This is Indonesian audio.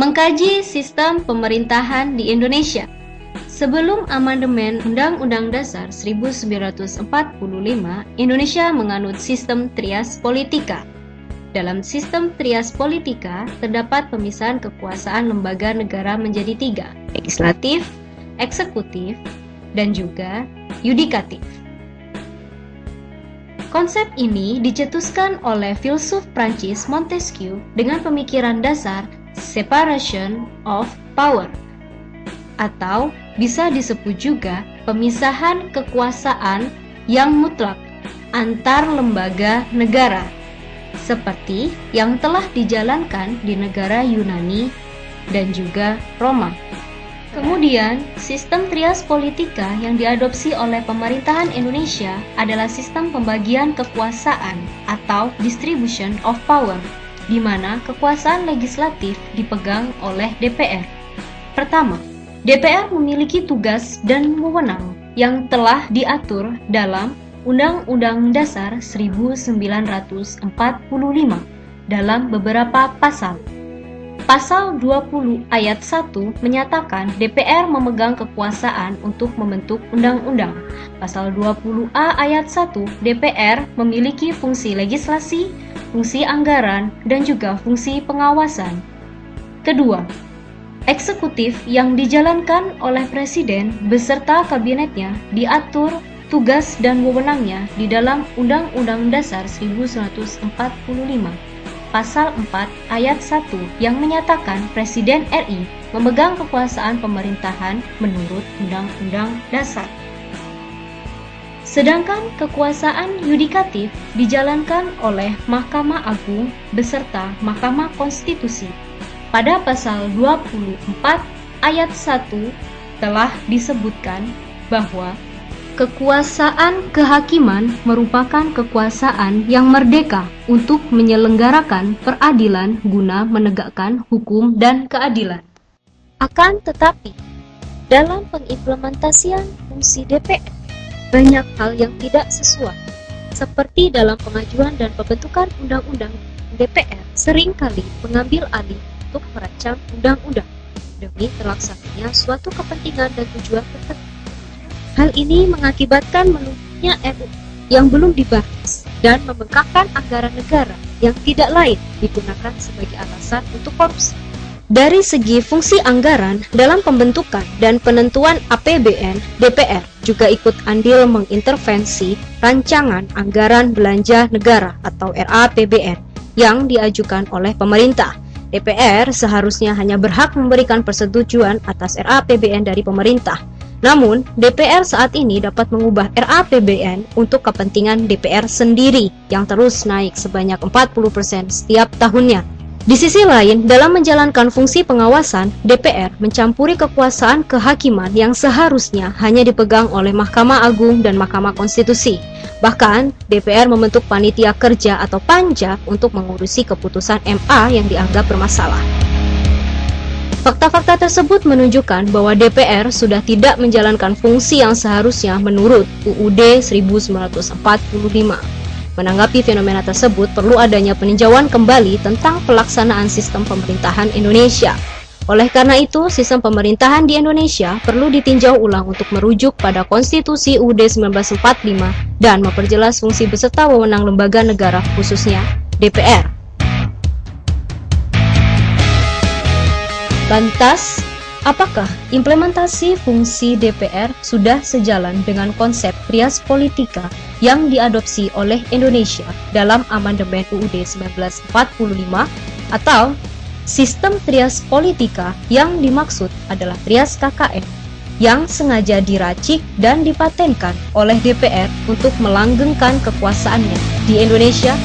Mengkaji sistem pemerintahan di Indonesia. Sebelum amandemen Undang-Undang Dasar 1945, Indonesia menganut sistem trias politika. Dalam sistem trias politika, terdapat pemisahan kekuasaan lembaga negara menjadi 3, legislatif, eksekutif, dan juga yudikatif. Konsep ini dicetuskan oleh filsuf Prancis Montesquieu dengan pemikiran dasar separation of power, atau bisa disebut juga pemisahan kekuasaan yang mutlak antar lembaga negara, seperti yang telah dijalankan di negara Yunani dan juga Roma. Kemudian, sistem trias politika yang diadopsi oleh pemerintahan Indonesia adalah sistem pembagian kekuasaan atau distribution of power, di mana kekuasaan legislatif dipegang oleh DPR. Pertama, DPR memiliki tugas dan wewenang yang telah diatur dalam Undang-Undang Dasar 1945 dalam beberapa pasal. Pasal 20 ayat 1 menyatakan DPR memegang kekuasaan untuk membentuk undang-undang. Pasal 20A ayat 1, DPR memiliki fungsi legislasi, fungsi anggaran, dan juga fungsi pengawasan. Kedua, eksekutif yang dijalankan oleh Presiden beserta kabinetnya diatur tugas dan wewenangnya di dalam Undang-Undang Dasar 1945. Pasal 4 ayat 1 yang menyatakan Presiden RI memegang kekuasaan pemerintahan menurut Undang-Undang Dasar. Sedangkan kekuasaan yudikatif dijalankan oleh Mahkamah Agung beserta Mahkamah Konstitusi. Pada pasal 24 ayat 1 telah disebutkan bahwa kekuasaan kehakiman merupakan kekuasaan yang merdeka untuk menyelenggarakan peradilan guna menegakkan hukum dan keadilan. Akan tetapi, dalam pengimplementasian fungsi DPR, banyak hal yang tidak sesuai, seperti dalam pengajuan dan pembentukan undang-undang. DPR seringkali mengambil alih untuk merancang undang-undang demi terlaksananya suatu kepentingan dan tujuan tertentu. Hal ini mengakibatkan menumpuknya RUU yang belum dibahas dan membengkakkan anggaran negara yang tidak lain digunakan sebagai alasan untuk korupsi. Dari segi fungsi anggaran dalam pembentukan dan penentuan APBN, DPR juga ikut andil mengintervensi rancangan anggaran belanja negara atau RAPBN yang diajukan oleh pemerintah. DPR seharusnya hanya berhak memberikan persetujuan atas RAPBN dari pemerintah. Namun, DPR saat ini dapat mengubah RAPBN untuk kepentingan DPR sendiri yang terus naik sebanyak 40% setiap tahunnya. Di sisi lain, dalam menjalankan fungsi pengawasan, DPR mencampuri kekuasaan kehakiman yang seharusnya hanya dipegang oleh Mahkamah Agung dan Mahkamah Konstitusi. Bahkan, DPR membentuk panitia kerja atau panja untuk mengurusi keputusan MA yang dianggap bermasalah. Fakta-fakta tersebut menunjukkan bahwa DPR sudah tidak menjalankan fungsi yang seharusnya menurut UUD 1945. Menanggapi fenomena tersebut, perlu adanya peninjauan kembali tentang pelaksanaan sistem pemerintahan Indonesia. Oleh karena itu, sistem pemerintahan di Indonesia perlu ditinjau ulang untuk merujuk pada Konstitusi UUD 1945 dan memperjelas fungsi beserta wewenang lembaga negara, khususnya DPR. Lantas, apakah implementasi fungsi DPR sudah sejalan dengan konsep trias politika yang diadopsi oleh Indonesia dalam amandemen UUD 1945 atau sistem trias politika yang dimaksud adalah trias KKN yang sengaja diracik dan dipatenkan oleh DPR untuk melanggengkan kekuasaannya di Indonesia